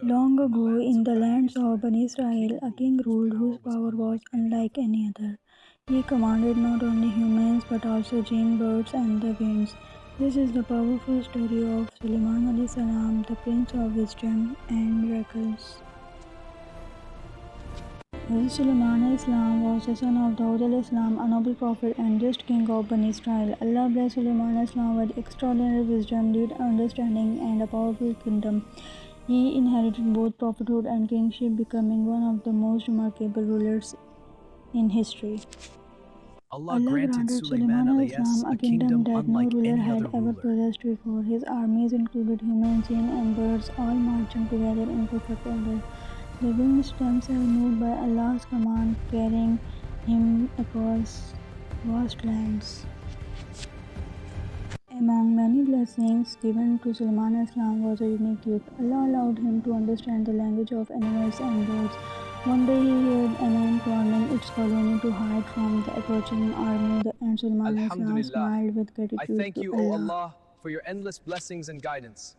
Long ago, in the lands of Bani Israel, a king ruled whose power was unlike any other. He commanded not only humans but also jinn, birds, and the winds. This is the powerful story of Sulaiman alayhi salam, the prince of wisdom and miracles. Hazrat Sulaiman al-Islam was the son of Dawood al-Islam, a noble prophet and just king of Bani Israel. Allah blessed Sulaiman al-Islam with extraordinary wisdom, deep understanding, and a powerful kingdom. He inherited both prophethood and kingship, becoming one of the most remarkable rulers in history. Allah granted Sulaiman al-Islam a kingdom that no unlike ruler any had other ever ruler. possessed before. His armies included humans, jinn, and birds, all marching together in perfect order. The winds themselves moved by Allah's command, carrying him across vast lands. Among many blessings given to Sulaiman al-Islam was a unique gift. Allah allowed him to understand the language of animals and birds. One day he heard an ant warning its colony to hide from the approaching army, and Sulaiman al-Islam Alhamdulillah. smiled with I gratitude thank to you, O Allah. Allah, for your endless blessings and guidance.